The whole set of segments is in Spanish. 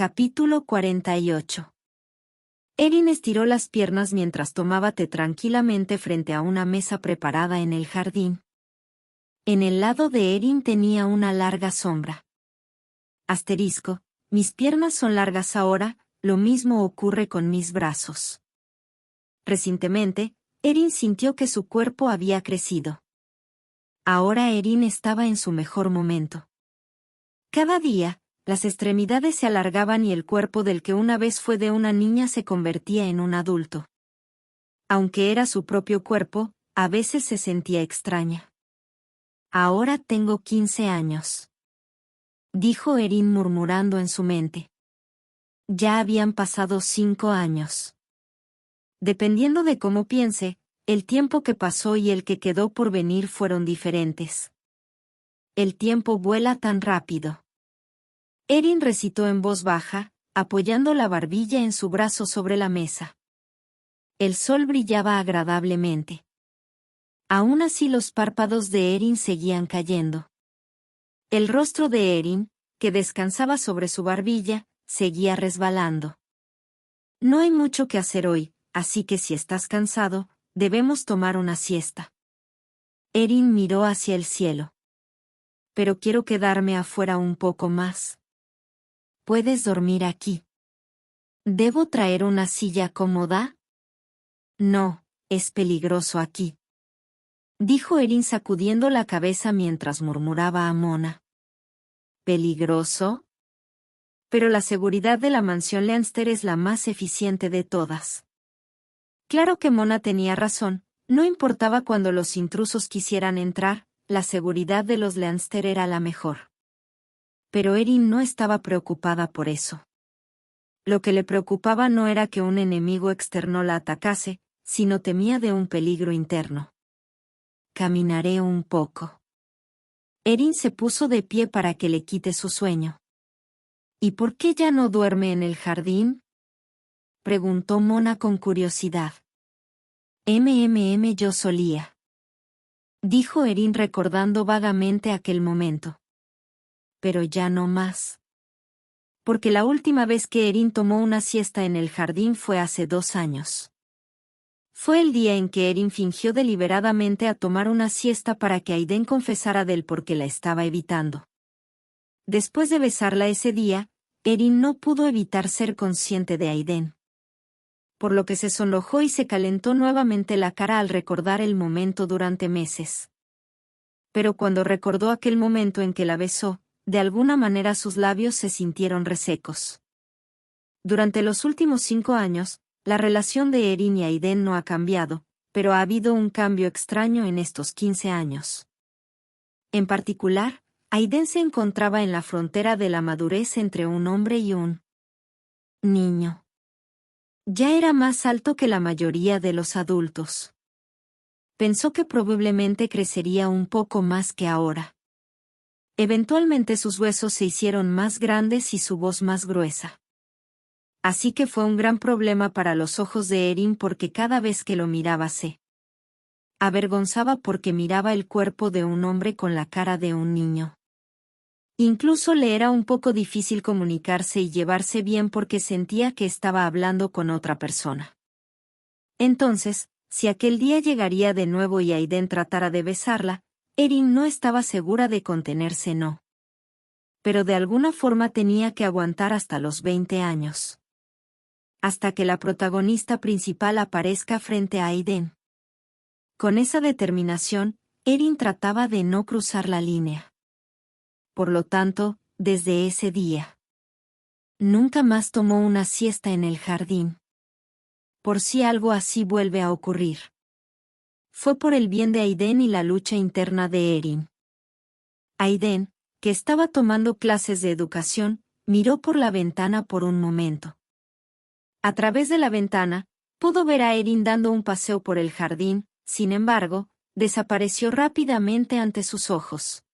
Capítulo 48. Erin estiró las piernas mientras tomaba té tranquilamente frente a una mesa preparada en el jardín. En el lado de Erin tenía una larga sombra. Asterisco, mis piernas son largas ahora, lo mismo ocurre con mis brazos. Recientemente, Erin sintió que su cuerpo había crecido. Ahora Erin estaba en su mejor momento. Cada día, las extremidades se alargaban y el cuerpo del que una vez fue de una niña se convertía en un adulto. Aunque era su propio cuerpo, a veces se sentía extraña. Ahora tengo 15 años. Dijo Erin murmurando en su mente. Ya habían pasado 5 años. Dependiendo de cómo piense, el tiempo que pasó y el que quedó por venir fueron diferentes. El tiempo vuela tan rápido. Erin recitó en voz baja, apoyando la barbilla en su brazo sobre la mesa. El sol brillaba agradablemente. Aún así los párpados de Erin seguían cayendo. El rostro de Erin, que descansaba sobre su barbilla, seguía resbalando. No hay mucho que hacer hoy, así que si estás cansado, debemos tomar una siesta. Erin miró hacia el cielo. Pero quiero quedarme afuera un poco más. ¿Puedes dormir aquí? ¿Debo traer una silla cómoda? No, es peligroso aquí. Dijo Erin sacudiendo la cabeza mientras murmuraba a Mona. ¿Peligroso? Pero la seguridad de la mansión Leinster es la más eficiente de todas. Claro que Mona tenía razón, no importaba cuando los intrusos quisieran entrar, la seguridad de los Leinster era la mejor. Pero Erin no estaba preocupada por eso. Lo que le preocupaba no era que un enemigo externo la atacase, sino temía de un peligro interno. Caminaré un poco. Erin se puso de pie para que le quite su sueño. ¿Y por qué ya no duerme en el jardín? Preguntó Mona con curiosidad. Yo solía. Dijo Erin recordando vagamente aquel momento. Pero ya no más. Porque la última vez que Erin tomó una siesta en el jardín fue hace 2 años. Fue el día en que Erin fingió deliberadamente a tomar una siesta para que Aiden confesara del por qué la estaba evitando. Después de besarla ese día, Erin no pudo evitar ser consciente de Aiden. Por lo que se sonrojó y se calentó nuevamente la cara al recordar el momento durante meses. Pero cuando recordó aquel momento en que la besó, de alguna manera sus labios se sintieron resecos. Durante los últimos 5 años, la relación de Erin y Aiden no ha cambiado, pero ha habido un cambio extraño en estos 15 años. En particular, Aiden se encontraba en la frontera de la madurez entre un hombre y un niño. Ya era más alto que la mayoría de los adultos. Pensó que probablemente crecería un poco más que ahora. Eventualmente sus huesos se hicieron más grandes y su voz más gruesa. Así que fue un gran problema para los ojos de Erin porque cada vez que lo miraba se avergonzaba porque miraba el cuerpo de un hombre con la cara de un niño. Incluso le era un poco difícil comunicarse y llevarse bien porque sentía que estaba hablando con otra persona. Entonces, si aquel día llegaría de nuevo y Aiden tratara de besarla, Erin no estaba segura de contenerse no. Pero de alguna forma tenía que aguantar hasta los 20 años. Hasta que la protagonista principal aparezca frente a Aiden. Con esa determinación, Erin trataba de no cruzar la línea. Por lo tanto, desde ese día, nunca más tomó una siesta en el jardín. Por si algo así vuelve a ocurrir. Fue por el bien de Aiden y la lucha interna de Erin. Aiden, que estaba tomando clases de educación, miró por la ventana por un momento. A través de la ventana, pudo ver a Erin dando un paseo por el jardín, sin embargo, desapareció rápidamente ante sus ojos.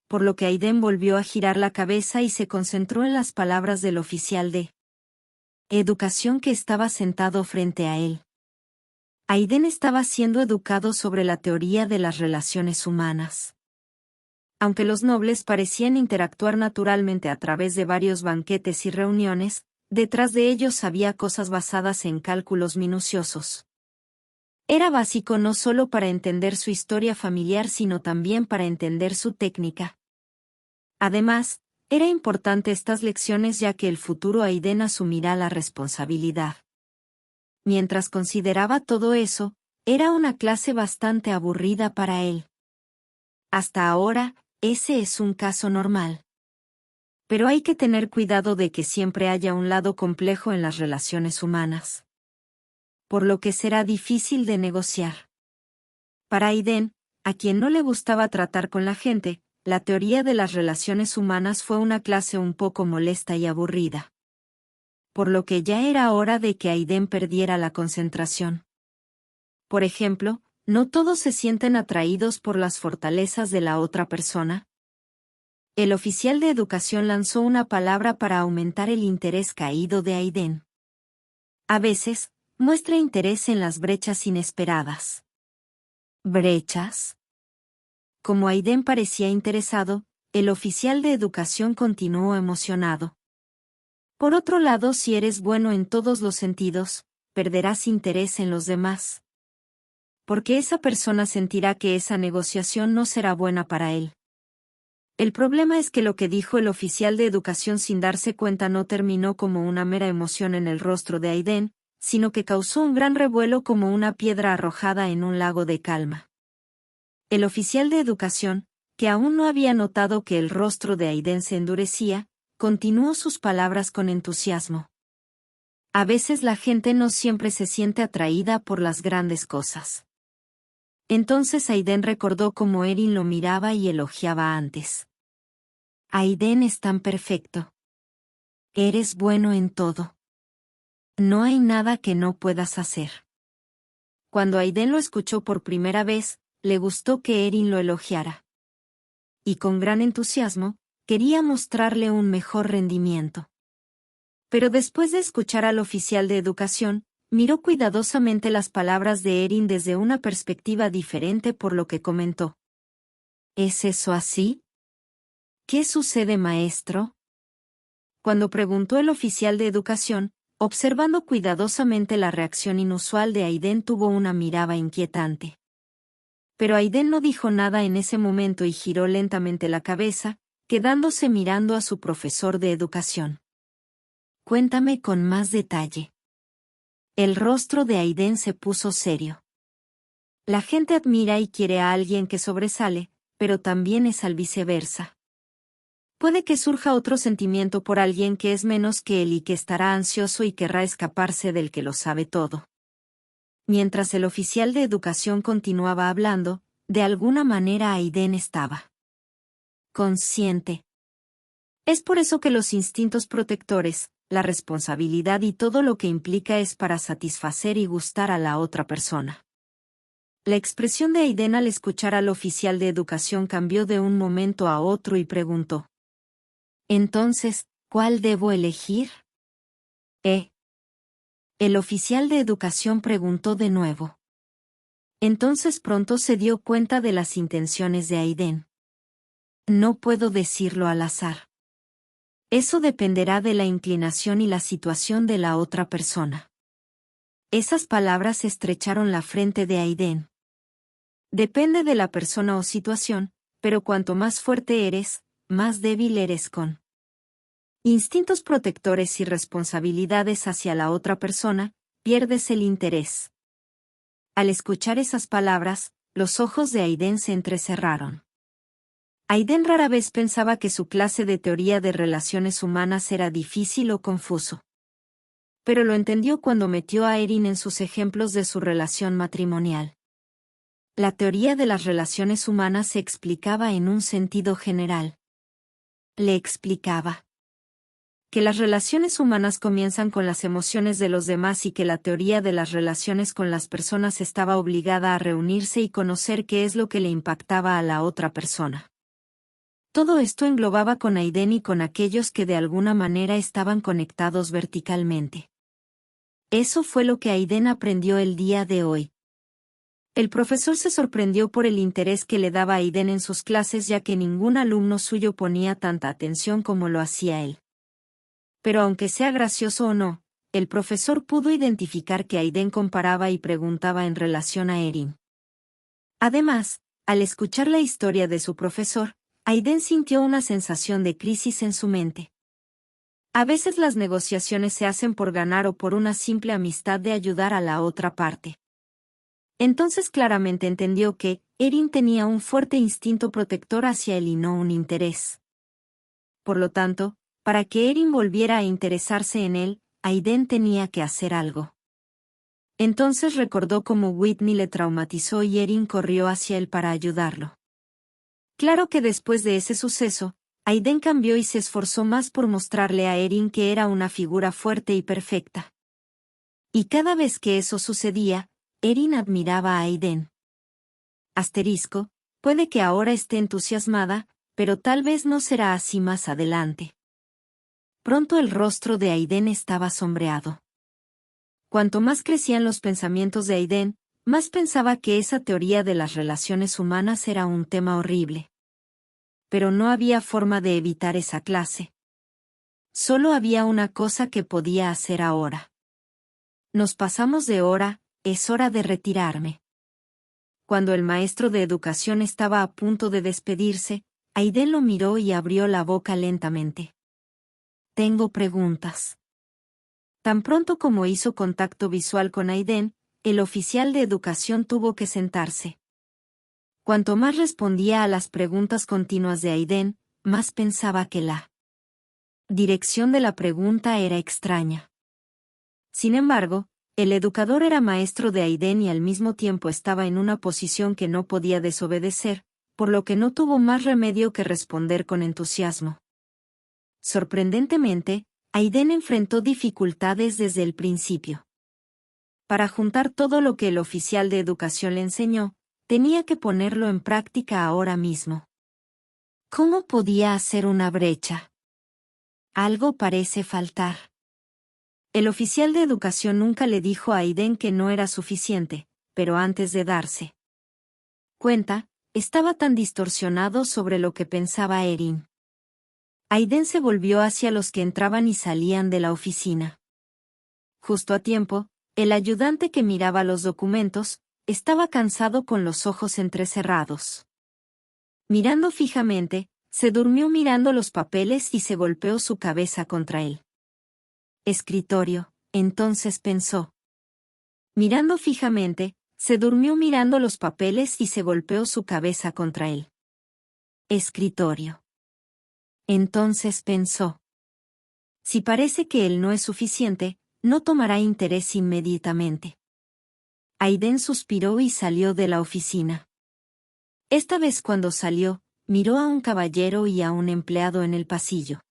Por lo que Aiden volvió a girar la cabeza y se concentró en las palabras del oficial de educación que estaba sentado frente a él. Aiden estaba siendo educado sobre la teoría de las relaciones humanas. Aunque los nobles parecían interactuar naturalmente a través de varios banquetes y reuniones, detrás de ellos había cosas basadas en cálculos minuciosos. Era básico no solo para entender su historia familiar sino también para entender su técnica. Además, era importante estas lecciones ya que el futuro Aiden asumirá la responsabilidad. Mientras consideraba todo eso, era una clase bastante aburrida para él. Hasta ahora, ese es un caso normal. Pero hay que tener cuidado de que siempre haya un lado complejo en las relaciones humanas. Por lo que será difícil de negociar. Para Aiden, a quien no le gustaba tratar con la gente, la teoría de las relaciones humanas fue una clase un poco molesta y aburrida. Por lo que ya era hora de que Aiden perdiera la concentración. Por ejemplo, ¿no todos se sienten atraídos por las fortalezas de la otra persona? El oficial de educación lanzó una palabra para aumentar el interés caído de Aiden. A veces, muestra interés en las brechas inesperadas. ¿Brechas? Como Aiden parecía interesado, el oficial de educación continuó emocionado. Por otro lado, si eres bueno en todos los sentidos, perderás interés en los demás. Porque esa persona sentirá que esa negociación no será buena para él. El problema es que lo que dijo el oficial de educación sin darse cuenta no terminó como una mera emoción en el rostro de Aiden, sino que causó un gran revuelo como una piedra arrojada en un lago de calma. El oficial de educación, que aún no había notado que el rostro de Aiden se endurecía, continuó sus palabras con entusiasmo. A veces la gente no siempre se siente atraída por las grandes cosas. Entonces Aiden recordó cómo Erin lo miraba y elogiaba antes. Aiden es tan perfecto. Eres bueno en todo. No hay nada que no puedas hacer. Cuando Aiden lo escuchó por primera vez, le gustó que Erin lo elogiara. Y con gran entusiasmo, quería mostrarle un mejor rendimiento. Pero después de escuchar al oficial de educación, miró cuidadosamente las palabras de Erin desde una perspectiva diferente por lo que comentó. ¿Es eso así? ¿Qué sucede, maestro? Cuando preguntó el oficial de educación, observando cuidadosamente la reacción inusual de Aiden tuvo una mirada inquietante. Pero Aiden no dijo nada en ese momento y giró lentamente la cabeza, quedándose mirando a su profesor de educación. Cuéntame con más detalle. El rostro de Aiden se puso serio. La gente admira y quiere a alguien que sobresale, pero también es al viceversa. Puede que surja otro sentimiento por alguien que es menos que él y que estará ansioso y querrá escaparse del que lo sabe todo. Mientras el oficial de educación continuaba hablando, de alguna manera Aiden estaba consciente. Es por eso que los instintos protectores, la responsabilidad y todo lo que implica es para satisfacer y gustar a la otra persona. La expresión de Aiden al escuchar al oficial de educación cambió de un momento a otro y preguntó. Entonces, ¿cuál debo elegir? El oficial de educación preguntó de nuevo. Entonces pronto se dio cuenta de las intenciones de Aiden. No puedo decirlo al azar. Eso dependerá de la inclinación y la situación de la otra persona. Esas palabras estrecharon la frente de Aiden. Depende de la persona o situación, pero cuanto más fuerte eres, más débil eres con instintos protectores y responsabilidades hacia la otra persona, pierdes el interés. Al escuchar esas palabras, los ojos de Aiden se entrecerraron. Aiden rara vez pensaba que su clase de teoría de relaciones humanas era difícil o confuso. Pero lo entendió cuando metió a Erin en sus ejemplos de su relación matrimonial. La teoría de las relaciones humanas se explicaba en un sentido general. Le explicaba que las relaciones humanas comienzan con las emociones de los demás y que la teoría de las relaciones con las personas estaba obligada a reunirse y conocer qué es lo que le impactaba a la otra persona. Todo esto englobaba con Aiden y con aquellos que de alguna manera estaban conectados verticalmente. Eso fue lo que Aiden aprendió el día de hoy. El profesor se sorprendió por el interés que le daba Aiden en sus clases, ya que ningún alumno suyo ponía tanta atención como lo hacía él. Pero aunque sea gracioso o no, el profesor pudo identificar que Aiden comparaba y preguntaba en relación a Erin. Además, al escuchar la historia de su profesor, Aiden sintió una sensación de crisis en su mente. A veces las negociaciones se hacen por ganar o por una simple amistad de ayudar a la otra parte. Entonces claramente entendió que Erin tenía un fuerte instinto protector hacia él y no un interés. Por lo tanto, para que Erin volviera a interesarse en él, Aiden tenía que hacer algo. Entonces recordó cómo Whitney le traumatizó y Erin corrió hacia él para ayudarlo. Claro que después de ese suceso, Aiden cambió y se esforzó más por mostrarle a Erin que era una figura fuerte y perfecta. Y cada vez que eso sucedía, Erin admiraba a Aiden. Asterisco, puede que ahora esté entusiasmada, pero tal vez no será así más adelante. Pronto el rostro de Aiden estaba sombreado. Cuanto más crecían los pensamientos de Aiden, más pensaba que esa teoría de las relaciones humanas era un tema horrible. Pero no había forma de evitar esa clase. Solo había una cosa que podía hacer ahora. Nos pasamos de hora, es hora de retirarme. Cuando el maestro de educación estaba a punto de despedirse, Aiden lo miró y abrió la boca lentamente. Tengo preguntas. Tan pronto como hizo contacto visual con Aiden, el oficial de educación tuvo que sentarse. Cuanto más respondía a las preguntas continuas de Aiden, más pensaba que la dirección de la pregunta era extraña. Sin embargo, el educador era maestro de Aiden y al mismo tiempo estaba en una posición que no podía desobedecer, por lo que no tuvo más remedio que responder con entusiasmo. Sorprendentemente, Aiden enfrentó dificultades desde el principio. Para juntar todo lo que el oficial de educación le enseñó, tenía que ponerlo en práctica ahora mismo. ¿Cómo podía hacer una brecha? Algo parece faltar. El oficial de educación nunca le dijo a Aiden que no era suficiente, pero antes de darse cuenta, estaba tan distorsionado sobre lo que pensaba Erin. Aiden se volvió hacia los que entraban y salían de la oficina. Justo a tiempo, el ayudante que miraba los documentos, estaba cansado con los ojos entrecerrados. Mirando fijamente, se durmió mirando los papeles y se golpeó su cabeza contra él escritorio, entonces pensó. Mirando fijamente, se durmió mirando los papeles y se golpeó su cabeza contra él escritorio. Entonces pensó. Si parece que él no es suficiente, no tomará interés inmediatamente. Aiden suspiró y salió de la oficina. Esta vez cuando salió, miró a un caballero y a un empleado en el pasillo.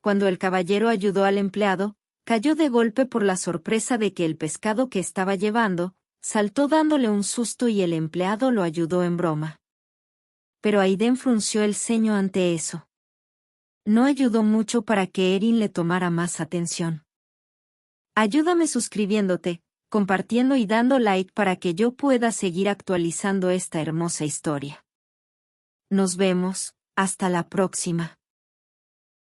Cuando el caballero ayudó al empleado, cayó de golpe por la sorpresa de que el pescado que estaba llevando, saltó dándole un susto y el empleado lo ayudó en broma. Pero Aiden frunció el ceño ante eso. No ayudó mucho para que Erin le tomara más atención. Ayúdame suscribiéndote, compartiendo y dando like para que yo pueda seguir actualizando esta hermosa historia. Nos vemos, hasta la próxima.